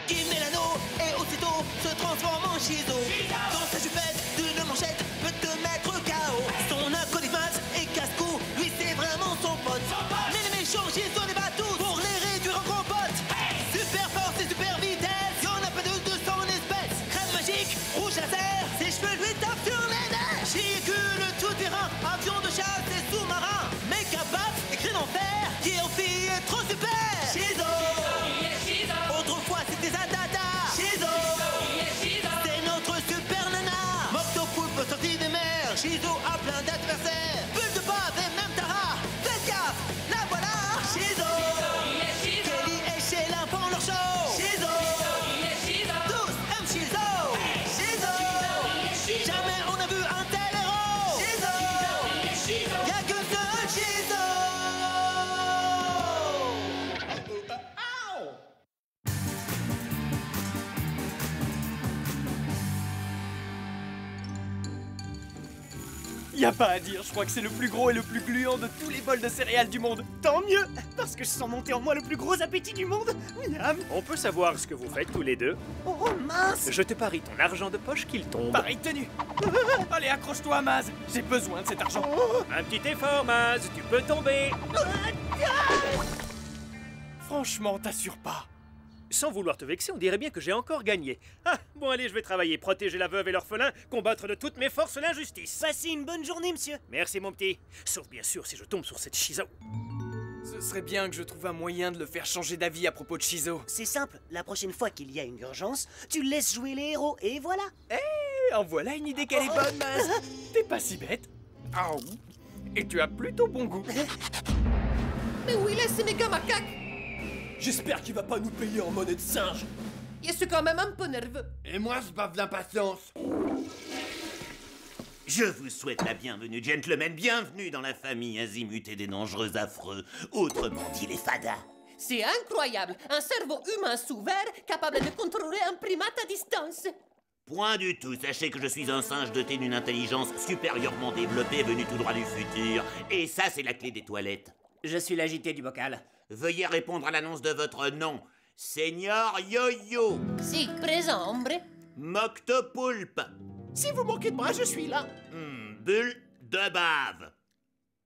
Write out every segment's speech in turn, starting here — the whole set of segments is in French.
Qui met l'anneau et aussitôt se transforme en Shizo. Dans sa jupette d'une manchette peut te mettre KO. Son acolyte et casse-cou, lui c'est vraiment son pote. Mais les méchants Shizo les bat tous pour les réduire en gros potes. Super force et super vitesse, y'en a pas de 200 espèces. Crème magique, rouge laser, ses cheveux lui tapent sur les nerfs. Véhicule tout-terrain, avion de chasse et sous-marin. Méca bat et cri d'enfer, qui en fille est trop super. Shizo. Autrefois c'était Zatata. Shizo. C'est notre super nana. Moctopoulpe sorti des mers. Shizo a plein d'adversaires. Bulle de bave et même Tara. Faites gaffe, la voilà. Shizo. Kelly et Sheila font leur show. Shizo. Tous aiment Shizo. Shizo. Jamais on a vu un tel héros. Shizo. Y'a que seul Shizo. Y a pas à dire, je crois que c'est le plus gros et le plus gluant de tous les bols de céréales du monde. Tant mieux, parce que je sens monter en moi le plus gros appétit du monde. Miam. On peut savoir ce que vous faites tous les deux? Oh mince. Je te parie ton argent de poche qu'il tombe. Pareille tenue. Allez, accroche-toi, Maz. J'ai besoin de cet argent. Un petit effort, Maz, tu peux tomber. Franchement, t'assures pas. Sans vouloir te vexer, on dirait bien que j'ai encore gagné. Ah, bon allez, je vais travailler, protéger la veuve et l'orphelin, combattre de toutes mes forces l'injustice. Passez une bonne journée, monsieur. Merci mon petit. Sauf bien sûr si je tombe sur cette Shizo. Ce serait bien que je trouve un moyen de le faire changer d'avis à propos de Shizo. C'est simple, la prochaine fois qu'il y a une urgence, tu laisses jouer les héros et voilà. En voilà une idée qu'elle est bonne, Maz. T'es pas si bête. Aou. Et tu as plutôt bon goût. Mais où il est ce méga macaque? J'espère qu'il va pas nous payer en monnaie de singe. Il est quand même un peu nerveux. Et moi, je bave d'impatience. Je vous souhaite la bienvenue, gentlemen. Bienvenue dans la famille azimutée des dangereux affreux, autrement dit les fadas. C'est incroyable. Un cerveau humain sous verre capable de contrôler un primate à distance. Point du tout. Sachez que je suis un singe doté d'une intelligence supérieurement développée venu tout droit du futur. Et ça, c'est la clé des toilettes. Je suis l'agité du bocal. Veuillez répondre à l'annonce de votre nom. Seigneur Yo-Yo. Si, présent, hombre. Moctopoulpe. Si vous manquez de bras, je suis là. Bulle de bave.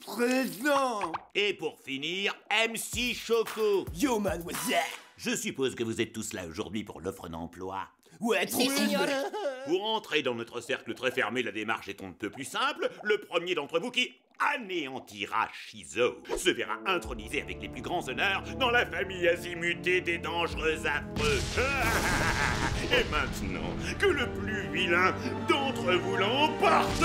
Présent. Et pour finir, MC Choco. Yo, mademoiselle. Je suppose que vous êtes tous là aujourd'hui pour l'offre d'emploi. Ouais, Si, signor. Pour entrer dans notre cercle très fermé, la démarche est un peu plus simple. Le premier d'entre vous qui anéantira Shizo se verra intronisé avec les plus grands honneurs dans la famille azimutée des dangereux affreux. Et maintenant, que le plus vilain d'entre vous l'emporte.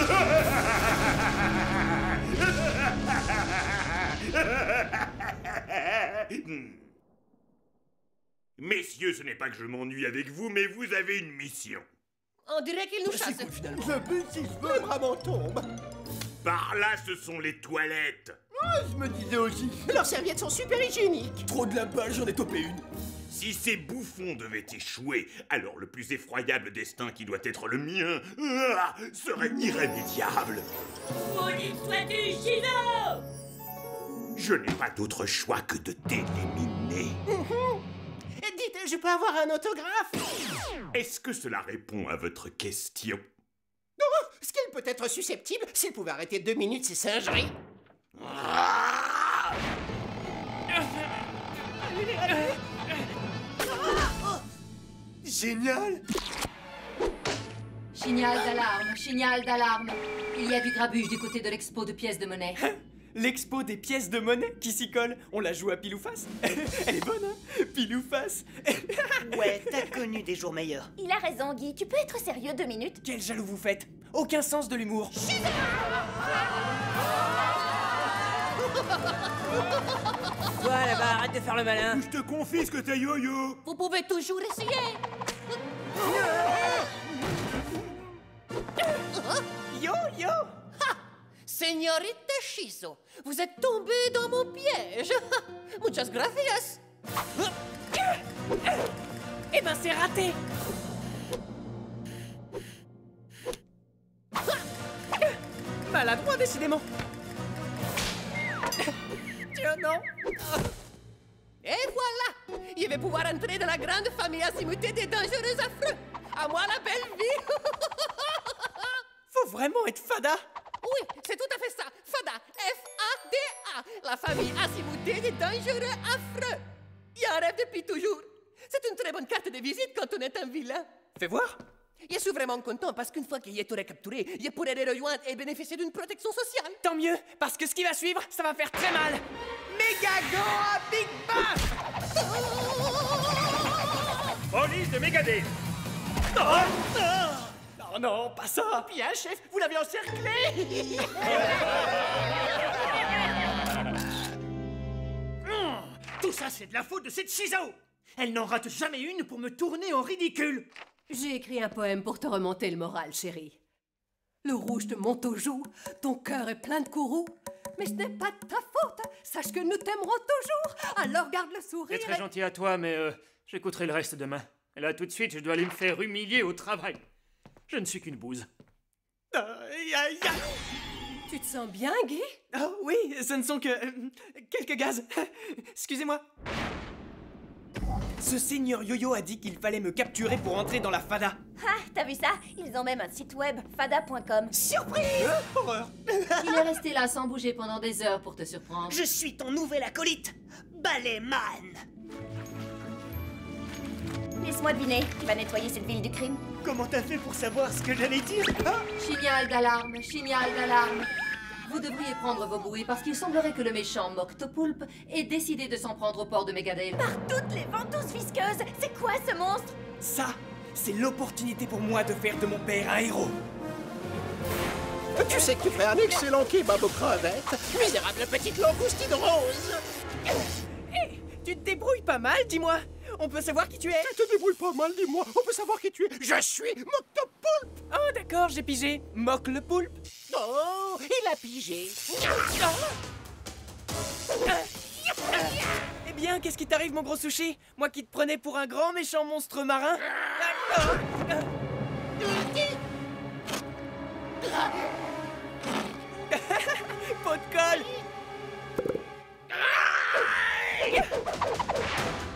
Messieurs, ce n'est pas que je m'ennuie avec vous, mais vous avez une mission. On dirait qu'il nous chasse. C'est cool, finalement. Je bute si je veux, les bras m'en tombent. Par là, ce sont les toilettes. Je me disais aussi. Leurs serviettes sont super hygiéniques. Trop de la balle, j'en ai topé une. Si ces bouffons devaient échouer, alors le plus effroyable destin qui doit être le mien serait irrémédiable. Maudit sois-tu, Shizo! Je n'ai pas d'autre choix que de t'éliminer. Dites, je peux avoir un autographe? Est-ce que cela répond à votre question? Est-ce qu'elle peut être susceptible s'il pouvait arrêter 2 minutes ces singeries? Génial. Signal d'alarme. Il y a du grabuge du côté de l'expo de pièces de monnaie. L'expo des pièces de monnaie qui s'y colle. On la joue à pile ou face. Elle est bonne, hein? Pile ou face. Ouais, t'as connu des jours meilleurs. Il a raison, Guy. Tu peux être sérieux 2 minutes? Quel jaloux vous faites. Aucun sens de l'humour. Toi là-bas, arrête de faire le malin. Je te confisque tes yo-yo. Vous pouvez toujours essayer. Yo. Señorita Shizo, vous êtes tombé dans mon piège. Muchas gracias. Eh ben c'est raté. Maladroit décidément. Tiens non. Et voilà. Il y avait vais pouvoir entrer dans la grande famille azimutée des dangereux affreux. À moi la belle vie. Faut vraiment être fada. Oui, c'est tout à fait ça. Fada, F-A-D-A. La famille azimutée des dangereux affreux. Il y a un rêve depuis toujours. C'est une très bonne carte de visite quand on est un vilain. Fais voir. Je suis vraiment content parce qu'une fois qu'il est tout recapturé, je pourrai les rejoindre et bénéficier d'une protection sociale. Tant mieux, parce que ce qui va suivre, ça va faire très mal. Megago à Big Bang. Police de Megadeth. Oh non, pas ça. Bien, chef, vous l'avez encerclé. Tout ça, c'est de la faute de cette Shizo. Elle n'en rate jamais une pour me tourner en ridicule. J'ai écrit un poème pour te remonter le moral, chérie. Le rouge te monte aux joues, ton cœur est plein de courroux. Mais ce n'est pas de ta faute, sache que nous t'aimerons toujours. Alors garde le sourire. C'est très gentil à toi, mais j'écouterai le reste demain. Et là, tout de suite, je dois aller me faire humilier au travail. Je ne suis qu'une bouse. Aïe, aïe, aïe. Tu te sens bien, Guy? Oh oui, ce ne sont que quelques gaz. Excusez-moi. Ce seigneur Yo-Yo a dit qu'il fallait me capturer pour entrer dans la fada. Ah, t'as vu ça? Ils ont même un site web, fada.com. Surprise! Horreur. Il est resté là sans bouger pendant des heures pour te surprendre. Je suis ton nouvel acolyte, Balayman. Laisse-moi deviner, tu vas nettoyer cette ville du crime. Comment t'as fait pour savoir ce que j'allais dire? Signal d'alarme, signal d'alarme. Vous devriez prendre vos bouées parce qu'il semblerait que le méchant Moctopoulpe ait décidé de s'en prendre au port de Megadeth. Par toutes les ventouses visqueuses, c'est quoi ce monstre? Ça, c'est l'opportunité pour moi de faire de mon père un héros. Tu sais que tu fais un excellent kebab aux crevettes. Misérable petite langoustine rose. Hé, tu te débrouilles pas mal, dis-moi. On peut savoir qui tu es? Tu te débrouilles pas mal, dis-moi. On peut savoir qui tu es. Je suis Moctopoulpe. Oh d'accord, j'ai pigé. Moque le poulpe. Oh, il a pigé. Eh bien, qu'est-ce qui t'arrive, mon gros sushi? Moi qui te prenais pour un grand méchant monstre marin. Pot de colle.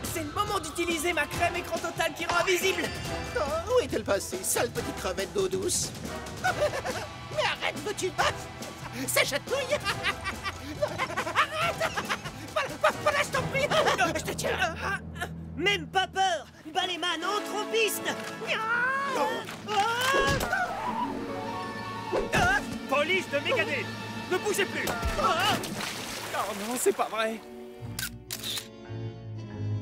C'est le moment d'utiliser ma crème écran total qui rend invisible. Oh, où est-elle passée, sale petite crevette d'eau douce? Mais arrête, veux-tu te battre? Ça chatouille. Arrête. Voilà, je t'en prie. Je te tiens. Même pas peur, Balayman entre en piste. Police de Megadeth. Ne bougez plus. Oh non, c'est pas vrai.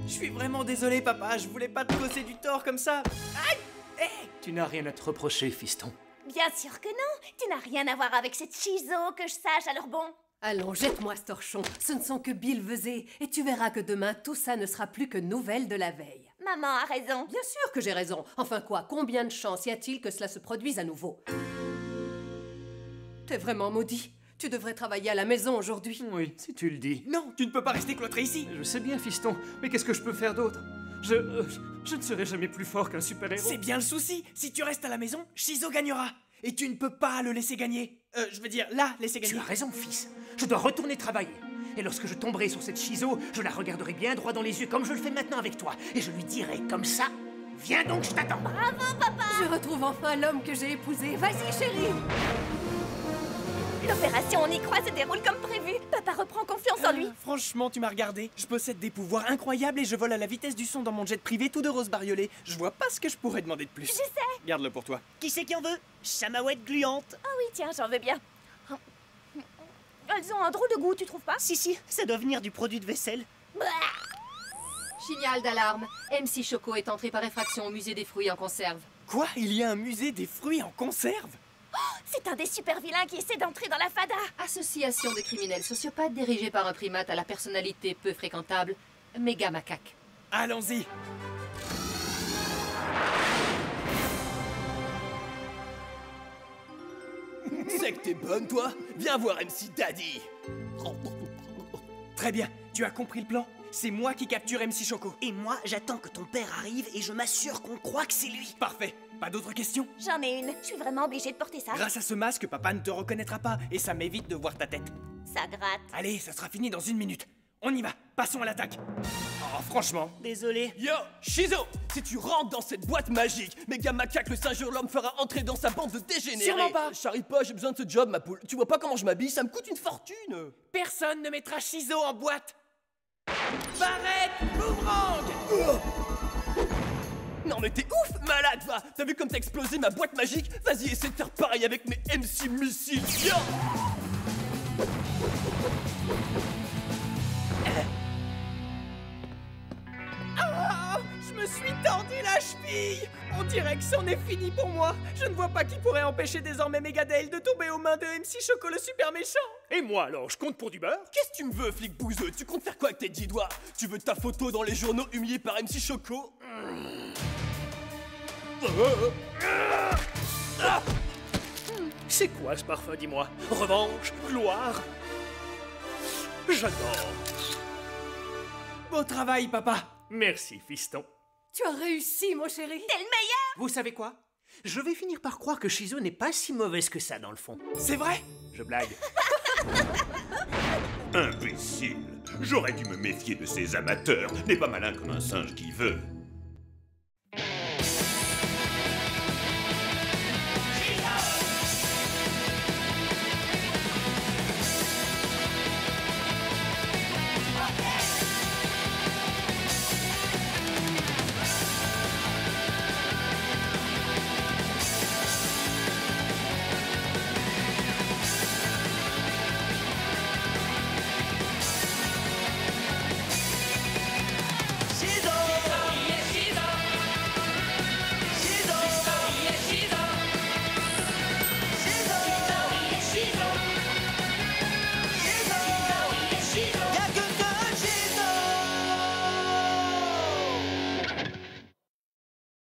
Je suis vraiment désolé, papa. Je voulais pas te causer du tort comme ça. Aïe! Hey! Tu n'as rien à te reprocher, fiston. Bien sûr que non, tu n'as rien à voir avec cette Shizo, que je sache, alors bon. Allons, jette-moi ce torchon. Ce ne sont que billevesées. Et tu verras que demain, tout ça ne sera plus que nouvelles de la veille. Maman a raison. Bien sûr que j'ai raison. Enfin quoi, combien de chances y a-t-il que cela se produise à nouveau? T'es vraiment maudit. Tu devrais travailler à la maison aujourd'hui. Oui, si tu le dis. Non, tu ne peux pas rester cloîtré ici. Je sais bien, fiston, mais qu'est-ce que je peux faire d'autre? Je ne serai jamais plus fort qu'un super-héros. C'est bien le souci. Si tu restes à la maison, Shizo gagnera. Et tu ne peux pas le laisser gagner. Je veux dire, la laisser gagner. Tu as raison, fils. Je dois retourner travailler. Et lorsque je tomberai sur cette Shizo, je la regarderai bien droit dans les yeux comme je le fais maintenant avec toi. Et je lui dirai comme ça, viens donc, je t'attends. Bravo, papa! Je retrouve enfin l'homme que j'ai épousé. Vas-y, chérie. L'opération On y croit se déroule comme prévu. Papa reprend confiance en lui. Franchement, tu m'as regardé. Je possède des pouvoirs incroyables et je vole à la vitesse du son dans mon jet privé tout de rose bariolé. Je vois pas ce que je pourrais demander de plus. Je sais. Garde-le pour toi. Qui c'est qui en veut? Chamawette gluante. Ah oui, tiens, j'en veux bien. Elles ont un drôle de goût, tu trouves pas? Si, ça doit venir du produit de vaisselle. Signal d'alarme. MC Choco est entré par effraction au musée des fruits en conserve. Quoi? Il y a un musée des fruits en conserve? C'est un des super vilains qui essaie d'entrer dans la fada. Association de criminels sociopathes dirigée par un primate à la personnalité peu fréquentable, Méga Macaque. Allons-y. C'est que t'es bonne, toi? Viens voir MC Daddy. Très bien. Tu as compris le plan? C'est moi qui capture MC Choco. Et moi, j'attends que ton père arrive et je m'assure qu'on croit que c'est lui. Parfait. Pas d'autres questions? J'en ai une. Je suis vraiment obligée de porter ça. Grâce à ce masque, papa ne te reconnaîtra pas et ça m'évite de voir ta tête. Ça gratte. Allez, ça sera fini dans 1 minute. On y va, passons à l'attaque. Oh, franchement, désolé. Yo, Shizo, si tu rentres dans cette boîte magique, Méga Macaque le singe hurlant me fera entrer dans sa bande de dégénérés. Sûrement pas. Charrie pas, j'ai besoin de ce job, ma poule. Tu vois pas comment je m'habille, ça me coûte une fortune. Personne ne mettra Shizo en boîte. Barrette, boomerang. Non mais t'es ouf, malade, va. T'as vu comme t'as explosé ma boîte magique? Vas-y, essaie de faire pareil avec mes MC missiles. Yo. Ah, je me suis tordu la cheville. On dirait que c'en est fini pour moi. Je ne vois pas qui pourrait empêcher désormais Megadale de tomber aux mains de MC Choco le super méchant. Et moi alors, je compte pour du beurre? Qu'est-ce que tu me veux, flic bouseux? Tu comptes faire quoi avec tes 10 doigts? Tu veux ta photo dans les journaux humilié par MC Choco? C'est quoi ce parfum, dis-moi? Revanche? Gloire? J'adore. Beau travail, papa. Merci, fiston. Tu as réussi, mon chéri. T'es le meilleur! Vous savez quoi? Je vais finir par croire que Shizo n'est pas si mauvaise que ça dans le fond. C'est vrai? Je blague. Imbécile. J'aurais dû me méfier de ces amateurs. N'est pas malin comme un singe qui veut.